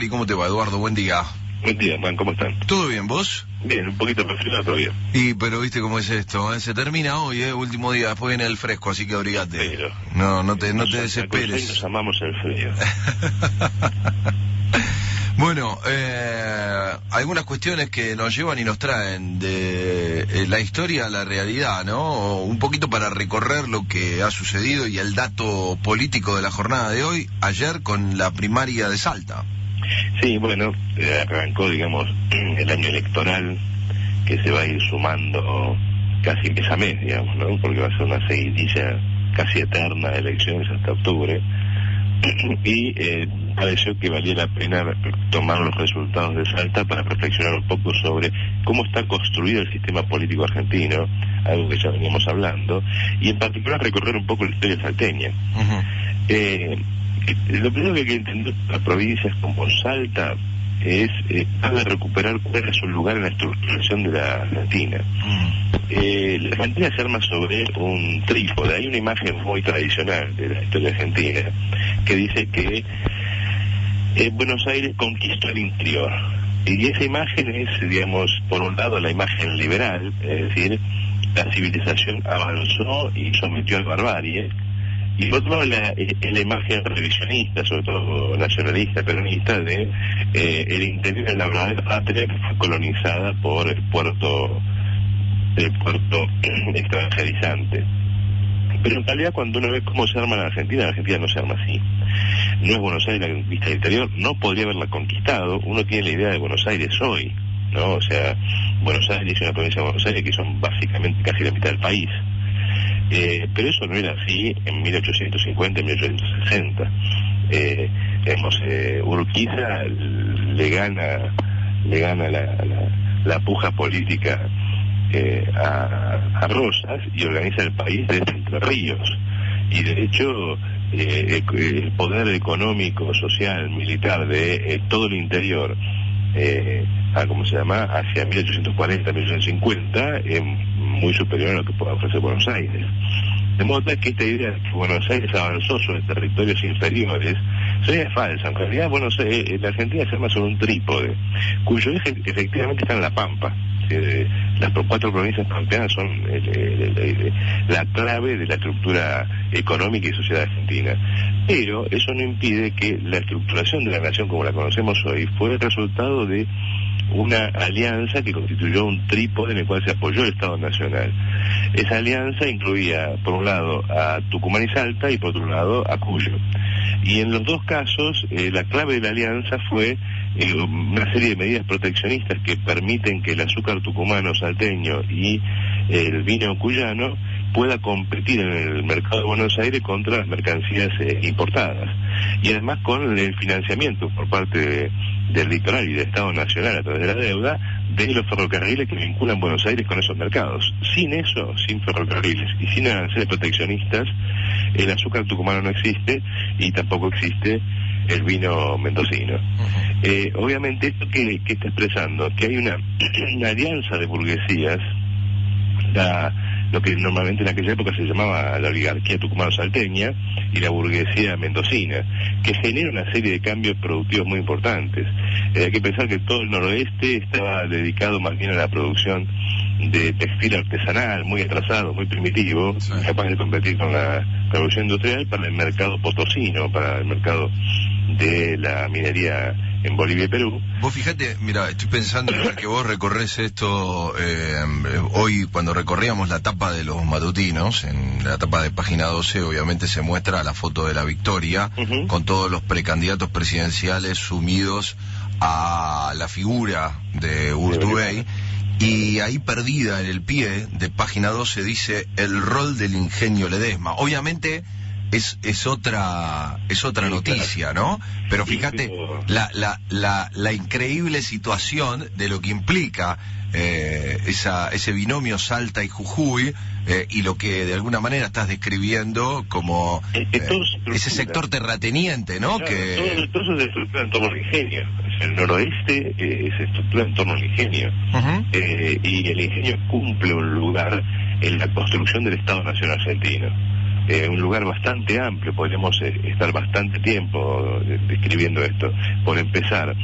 ¿Y cómo te va, Eduardo? Buen día. Buen día, Juan, ¿cómo están? ¿Todo bien, vos? Bien, un poquito resfriado todavía. Pero viste cómo es esto, ¿eh? Se termina hoy, último día, después viene el fresco, así que abrigate. Pero, no te desesperes. Nos amamos el frío. Bueno, algunas cuestiones que nos llevan y nos traen de la historia a la realidad, ¿no? Un poquito para recorrer lo que ha sucedido y el dato político de la jornada de hoy, ayer con la primaria de Salta. Sí, bueno, arrancó, digamos, el año electoral, que se va a ir sumando casi mes a mes, digamos, ¿no? Porque va a ser una seguidilla casi eterna de elecciones hasta octubre. Y pareció que valía la pena tomar los resultados de Salta para reflexionar un poco sobre cómo está construido el sistema político argentino, algo que ya veníamos hablando, y en particular recorrer un poco la historia salteña. Lo primero que hay que entender las provincias como Salta es para recuperar cuál es su lugar en la estructuración de la Argentina. La Argentina se arma sobre un trípode. Hay una imagen muy tradicional de la historia argentina que dice que Buenos Aires conquistó el interior. Y esa imagen es, digamos, por un lado la imagen liberal, es decir, la civilización avanzó y sometió a la barbarie. Y por otro lado la imagen revisionista, sobre todo nacionalista, peronista, de el interior de la verdadera patria que fue colonizada por el puerto extranjerizante. Pero en realidad cuando uno ve cómo se arma la Argentina no se arma así. No es Buenos Aires la conquista del interior, no podría haberla conquistado. Uno tiene la idea de Buenos Aires hoy, ¿no? O sea, Buenos Aires es una provincia de Buenos Aires que son básicamente casi la mitad del país. Pero eso no era así en 1850, en 1860. Urquiza le gana la puja política a Rosas y organiza el país desde Entre Ríos. Y de hecho el poder económico, social, militar de todo el interior hacia 1840, 1850 es muy superior a lo que puede ofrecer Buenos Aires. De modo tal que esta idea de que Buenos Aires avanzó sobre territorios inferiores es falsa. En realidad la Argentina se arma sobre un trípode, cuyo eje efectivamente está en La Pampa. Las cuatro provincias pampeanas son la clave de la estructura económica y social argentina. Pero eso no impide que la estructuración de la nación como la conocemos hoy fuera el resultado de una alianza que constituyó un trípode en el cual se apoyó el Estado Nacional. Esa alianza incluía, por un lado, a Tucumán y Salta, y por otro lado, a Cuyo. Y en los dos casos, la clave de la alianza fue una serie de medidas proteccionistas que permiten que el azúcar tucumano, salteño y el vino cuyano pueda competir en el mercado de Buenos Aires contra las mercancías importadas. Y además con el financiamiento por parte del litoral y del Estado Nacional a través de la deuda de los ferrocarriles que vinculan Buenos Aires con esos mercados. Sin eso, sin ferrocarriles y sin aranceles proteccionistas, el azúcar tucumano no existe y tampoco existe el vino mendocino. Obviamente esto que está expresando que hay una alianza de burguesías, lo que normalmente en aquella época se llamaba la oligarquía tucumano-salteña y la burguesía mendocina, que genera una serie de cambios productivos muy importantes. Hay que pensar que todo el noroeste estaba dedicado más bien a la producción de textil artesanal, muy atrasado, muy primitivo, capaz de competir con la revolución industrial para el mercado potosino, para el mercado de la minería en Bolivia y Perú. Vos fíjate, mira, estoy pensando en que vos recorres esto, hoy cuando recorríamos la tapa de los matutinos, en la tapa de página 12, obviamente se muestra la foto de la victoria, con todos los precandidatos presidenciales sumidos a la figura de Urtubey, y ahí perdida en el pie de página 12 dice el rol del ingenio Ledesma. Obviamente es otra noticia, ¿no? Pero fíjate la increíble situación de lo que implica ese binomio Salta y Jujuy, y lo que de alguna manera estás describiendo como ese sector terrateniente, ¿no? Claro, todo eso se estructura en torno al ingenio. El noroeste se estructura en torno al ingenio. Y el ingenio cumple un lugar en la construcción del Estado Nacional argentino. un lugar bastante amplio, podríamos estar bastante tiempo describiendo esto. Por empezar,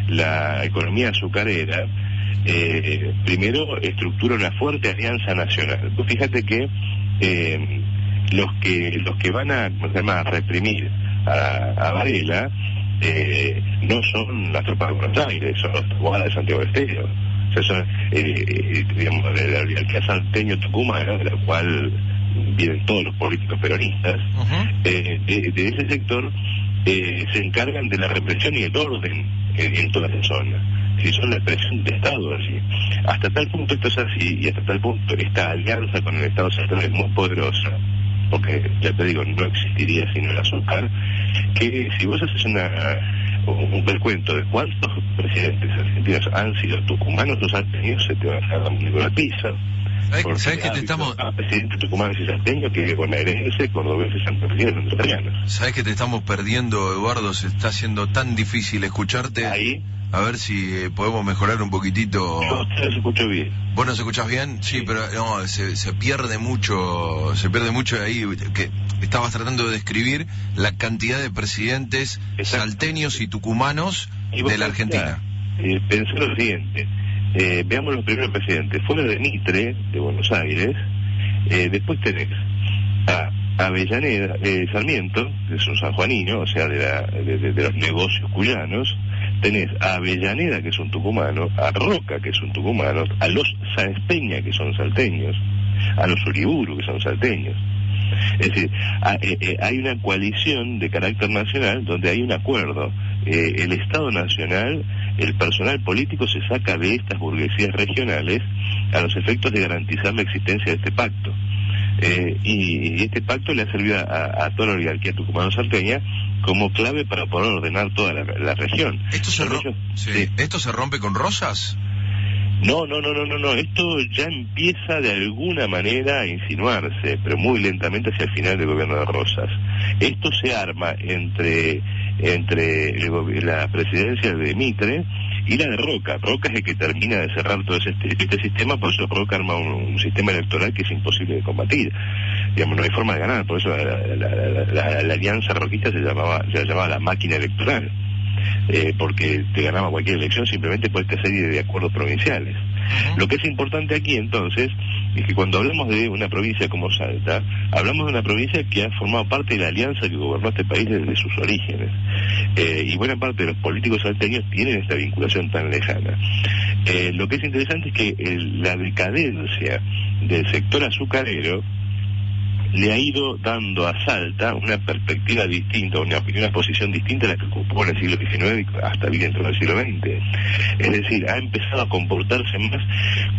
la economía azucarera primero estructura una fuerte alianza nacional. Tú fíjate que los que van a reprimir a Varela no son las tropas de Buenos Aires, son los guardas de Santiago del Estero. O sea, son, digamos, la oligarquía salteño-tucumana, de la cual vienen todos los políticos peronistas. De ese sector se encargan de la represión y el orden en toda esa zona. Si son la expresión de Estado allí. Hasta tal punto esto es así, y hsta tal punto esta alianza con el Estado central es muy poderosa, porque ya te digo, no existiría sino el azúcar, que si vos haces un recuento de cuántos presidentes argentinos han sido tucumanos o salteños, se te va a dejar la pizza. ¿Sabes que te estamos... presidente tucumano y salteño que bonaerense, cordobés y santafereños italianos. ¿Sabes que te estamos perdiendo, Eduardo? Se está haciendo tan difícil escucharte. Ahí. A ver si podemos mejorar un poquitito. Yo te los escucho bien. ¿Vos nos escuchás bien? Sí, pero no, se pierde mucho ahí, que estabas tratando de describir la cantidad de presidentes salteños y tucumanos de la Argentina. Pensé lo siguiente, veamos los primeros presidentes. Fuera de Mitre, de Buenos Aires, después tenés a Avellaneda, Sarmiento, que es un sanjuanino, o sea, de los negocios cuyanos. Tenés a Avellaneda, que es un tucumano, a Roca, que es un tucumano, a los Sáenz Peña, que son salteños, a los Uriburu, que son salteños. Es decir, hay una coalición de carácter nacional donde hay un acuerdo. El Estado Nacional, el personal político se saca de estas burguesías regionales a los efectos de garantizar la existencia de este pacto. Y este pacto le ha servido a toda la oligarquía tucumano-salteña como clave para poder ordenar toda la región. ¿Esto se rompe con Rosas? No, esto ya empieza de alguna manera a insinuarse, pero muy lentamente hacia el final del gobierno de Rosas. Esto se arma entre la presidencia de Mitre y la de Roca. Roca es el que termina de cerrar todo este sistema, por eso Roca arma un sistema electoral que es imposible de combatir. Digamos, no hay forma de ganar, por eso la alianza roquista se llamaba la máquina electoral. Porque te ganaba cualquier elección simplemente por esta serie de acuerdos provinciales. Lo que es importante aquí entonces es que cuando hablamos de una provincia como Salta, hablamos de una provincia que ha formado parte de la alianza que gobernó este país desde sus orígenes, y buena parte de los políticos salteños tienen esta vinculación tan lejana. Lo que es interesante es que la decadencia del sector azucarero le ha ido dando a Salta una perspectiva distinta, una posición distinta a la que ocupó en el siglo XIX hasta bien dentro del siglo XX. Es decir, ha empezado a comportarse más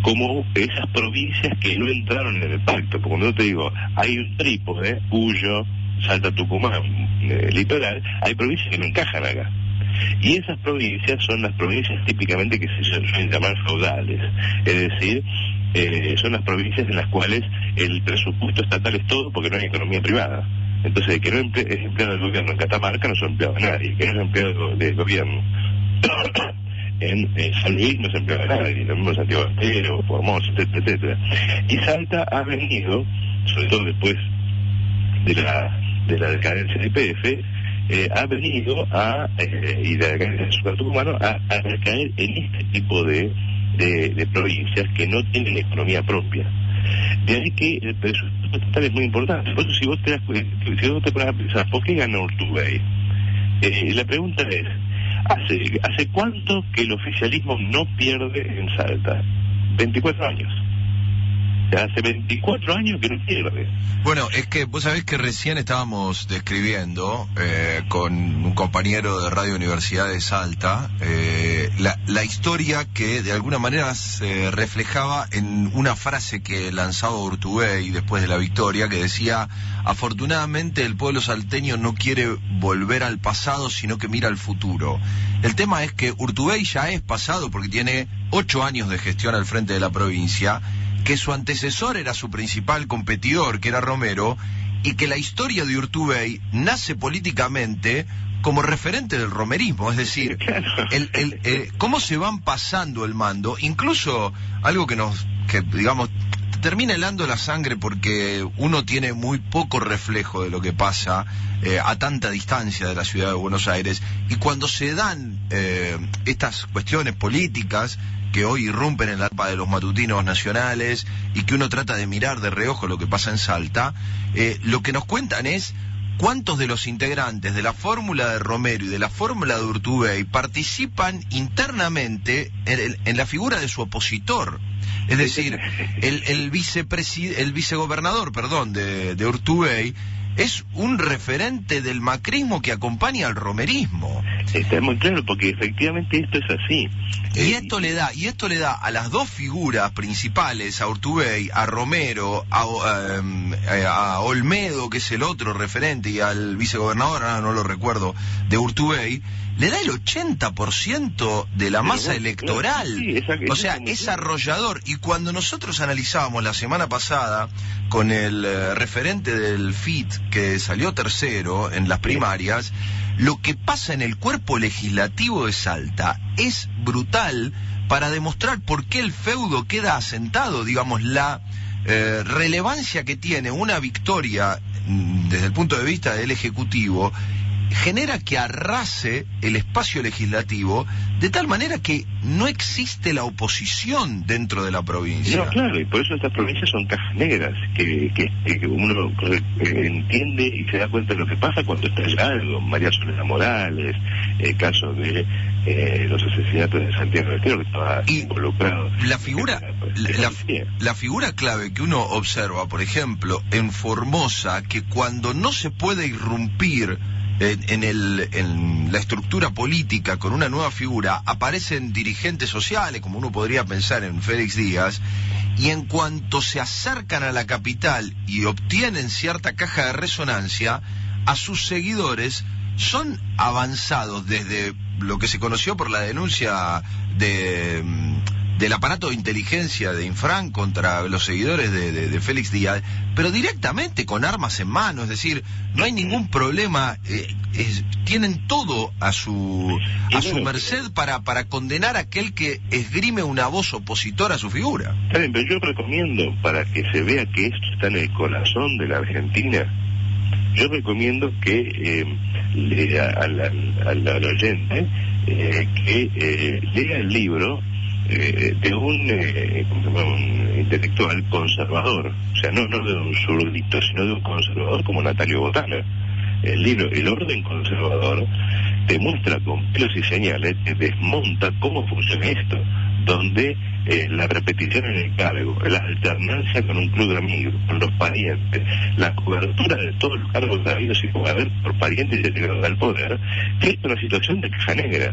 como esas provincias que no entraron en el pacto. Porque cuando yo te digo, hay un trípode, Cuyo, Salta, Tucumán, litoral, hay provincias que no encajan acá. Y esas provincias son las provincias típicamente que se suelen llamar feudales, es decir, son las provincias en las cuales el presupuesto estatal es todo porque no hay economía privada. Entonces, el que no es empleado del gobierno en Catamarca no es empleado de nadie, el que no es empleado del gobierno en San Luis no es empleado de nadie, lo mismo en Santiago del Estero, Formosa, etcétera. Y Salta ha venido, sobre todo después de la decadencia de IPF, ha venido y de la decadencia del super tucumano a recaer en este tipo de provincias que no tienen economía propia. De ahí que el presupuesto estatal es muy importante. Por eso si vos te pones a pensar, ¿por qué ganó Urtubey? La pregunta es, ¿hace cuánto que el oficialismo no pierde en Salta? 24 años. Hace 24 años que no pierde. Bueno, es que vos sabés que recién estábamos describiendo con un compañero de Radio Universidad de Salta la historia que de alguna manera se reflejaba en una frase que lanzaba Urtubey después de la victoria, que decía: afortunadamente el pueblo salteño no quiere volver al pasado, sino que mira al futuro. El tema es que Urtubey ya es pasado porque tiene 8 años de gestión al frente de la provincia, que su antecesor era su principal competidor, que era Romero, y que la historia de Urtubey nace políticamente como referente del romerismo, es decir, cómo se van pasando el mando, incluso algo que digamos termina helando la sangre porque uno tiene muy poco reflejo de lo que pasa a tanta distancia de la ciudad de Buenos Aires, y cuando se dan estas cuestiones políticas que hoy irrumpen en la tapa de los matutinos nacionales y que uno trata de mirar de reojo lo que pasa en Salta, lo que nos cuentan es cuántos de los integrantes de la fórmula de Romero y de la fórmula de Urtubey participan internamente en la figura de su opositor. Es decir, el vicegobernador, de Urtubey es un referente del macrismo que acompaña al romerismo. Está muy claro, porque efectivamente esto es así. Y esto le da a las dos figuras principales, a Urtubey, a Romero, a Olmedo, que es el otro referente, y al vicegobernador, no lo recuerdo, de Urtubey, le da el 80% de la masa electoral. Sí, o sea, es arrollador. Y cuando nosotros analizábamos la semana pasada con el referente del FIT, que salió tercero en las primarias, lo que pasa en el cuerpo legislativo de Salta es brutal para demostrar por qué el feudo queda asentado, digamos, la relevancia que tiene una victoria desde el punto de vista del Ejecutivo genera que arrase el espacio legislativo de tal manera que no existe la oposición dentro de la provincia. No, claro, y por eso estas provincias son cajas negras, que uno entiende y se da cuenta de lo que pasa cuando está allá algo. María Soledad Morales, el caso de los asesinatos de Santiago del Estero, que estaba involucrado. La figura clave que uno observa, por ejemplo, en Formosa, que cuando no se puede irrumpir en la estructura política con una nueva figura, aparecen dirigentes sociales, como uno podría pensar en Félix Díaz, y en cuanto se acercan a la capital y obtienen cierta caja de resonancia, a sus seguidores son avanzados desde lo que se conoció por la denuncia del aparato de inteligencia de Infran contra los seguidores de Félix Díaz, pero directamente con armas en mano, es decir, no hay ningún problema, tienen todo a su merced para condenar a aquel que esgrime una voz opositora a su figura. Está bien, pero yo recomiendo, para que se vea que esto está en el corazón de la Argentina, yo recomiendo que al oyente que lea el libro de un intelectual conservador, o sea, no de un zurdito, sino de un conservador como Natalio Botana. El libro El orden conservador te muestra con pelos y señales, te desmonta cómo funciona esto, donde la repetición en el cargo, la alternancia con un club de amigos, con los parientes, la cobertura de todos los cargos habidos y por haber por parientes y llegados al poder, que es una situación de caja negra.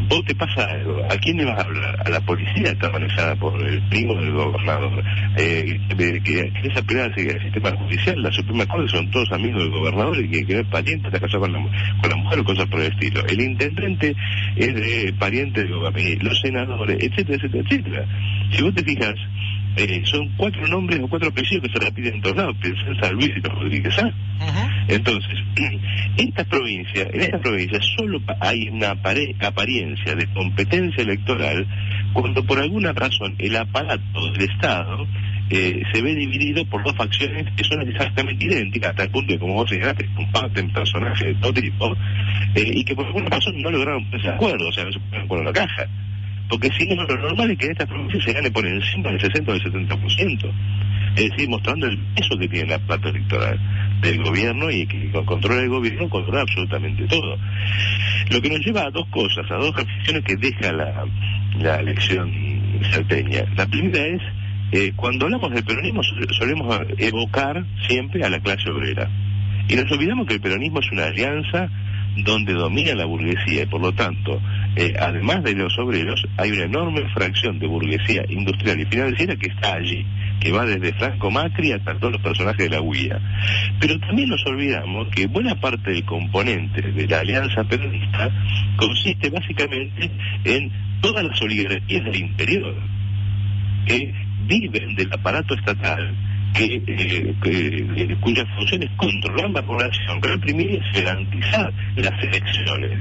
Vos te pasa algo, ¿a quién le vas a hablar? A la policía, está manejada por el primo del gobernador, que esa pelea del sistema judicial, la Suprema Corte son todos amigos del gobernador y que es pariente, está casado con la mujer o cosas por el estilo. El intendente es pariente del gobernador, los senadores, etcétera, etcétera, etcétera. Si vos te fijas, son 4 nombres o 4 apellidos que se repiten en todos lados, pensá en San Luis y Rodríguez ¿ah? Entonces, en esta provincia solo hay una apariencia de competencia electoral cuando por alguna razón el aparato del Estado se ve dividido por 2 facciones que son exactamente idénticas, hasta el punto de, como vos señalaste, comparten personajes de todo tipo, y que por alguna razón no lograron ponerse de acuerdo, o sea, no se ponen de acuerdo en la caja. Porque si no, lo normal es que en estas provincias se gane por encima del 60 o del 70%. Es decir, mostrando el peso que tiene la plata electoral del gobierno, y que controla el gobierno, controla absolutamente todo. Lo que nos lleva a 2 cosas, a 2 reflexiones que deja la elección salteña. La primera es, cuando hablamos del peronismo solemos evocar siempre a la clase obrera. Y nos olvidamos que el peronismo es una alianza donde domina la burguesía, y por lo tanto, además de los obreros, hay una enorme fracción de burguesía industrial y financiera que está allí, que va desde Franco Macri hasta todos los personajes de la UIA. Pero también nos olvidamos que buena parte del componente de la alianza peronista consiste básicamente en todas las oligarquías del interior, que viven del aparato estatal, cuya función es controlar la población, reprimir y garantizar las elecciones.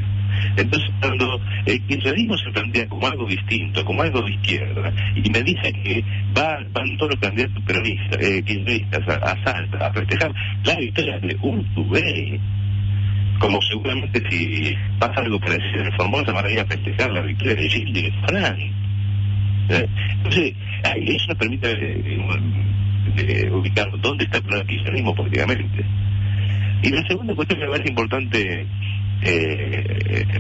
Entonces, cuando el kirchnerismo se plantea como algo distinto, como algo de izquierda, y me dice que van todos los candidatos peronistas, kirchneristas a Salta a festejar la victoria de Urtubey, como seguramente si pasa algo parecido en Formosa van a ir a festejar la victoria de Gilles de Farán. Entonces, eso nos permite ubicar dónde está el problema del kirchnerismo políticamente. Y la segunda cuestión que me parece importante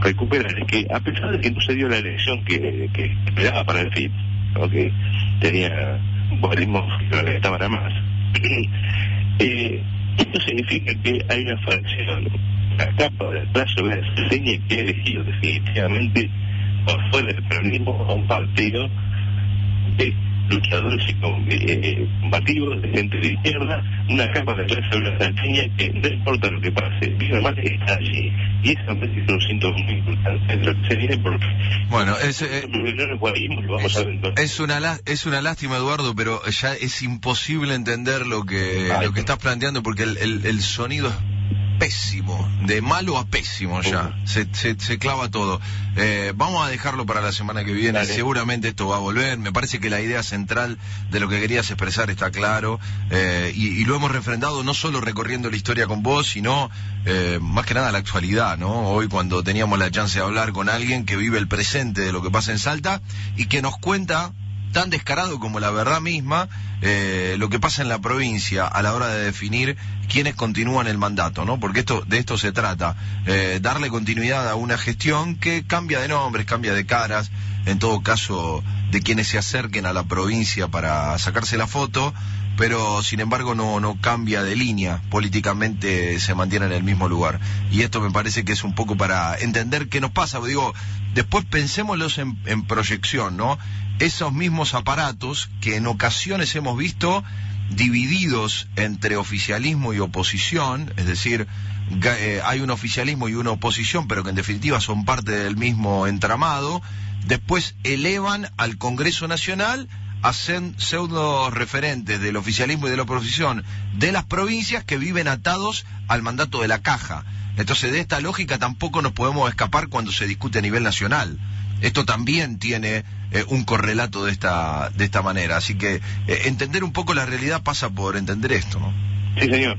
recuperar es que, a pesar de que no se dio la elección que esperaba para el FIP, ¿no? Que tenía un populismo que le estaba a más, esto significa que hay una fracción, la capa del plazo de la seña que ha elegido definitivamente por fuera del peronismo a un partido de luchadores y combativos, de gente de izquierda, una capa de clase obrera salteña que no importa lo que pase, vive mal, está allí. Y eso me parece que un síntoma muy importante de lo que se viene, porque bueno, es una lástima, Eduardo, pero ya es imposible entender lo que estás planteando, porque el sonido es pésimo, de malo a pésimo ya, se clava todo. Vamos a dejarlo para la semana que viene. Dale. Seguramente esto va a volver. Me parece que la idea central de lo que querías expresar está claro, y lo hemos refrendado no solo recorriendo la historia con vos, sino más que nada la actualidad, ¿no? Hoy, cuando teníamos la chance de hablar con alguien que vive el presente de lo que pasa en Salta y que nos cuenta tan descarado como la verdad misma, lo que pasa en la provincia a la hora de definir quiénes continúan el mandato, ¿no? Porque de esto se trata, darle continuidad a una gestión que cambia de nombres, cambia de caras, en todo caso de quienes se acerquen a la provincia para sacarse la foto, pero sin embargo no cambia de línea, políticamente se mantiene en el mismo lugar. Y esto me parece que es un poco para entender qué nos pasa. Digo, después pensémoslos en proyección, ¿no? Esos mismos aparatos que en ocasiones hemos visto divididos entre oficialismo y oposición, es decir, hay un oficialismo y una oposición, pero que en definitiva son parte del mismo entramado, después elevan al Congreso Nacional a pseudo referentes del oficialismo y de la oposición de las provincias que viven atados al mandato de la caja. Entonces, de esta lógica tampoco nos podemos escapar cuando se discute a nivel nacional. Esto también tiene un correlato de esta manera. Así que entender un poco la realidad pasa por entender esto, ¿no? Sí, señor.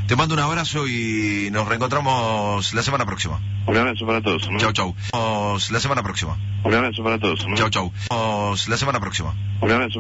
Te mando un abrazo y nos reencontramos la semana próxima. Un abrazo para todos, ¿no? Chau, chau. La semana próxima. Un abrazo para todos, ¿no? Chau, chau. La semana próxima. Un abrazo.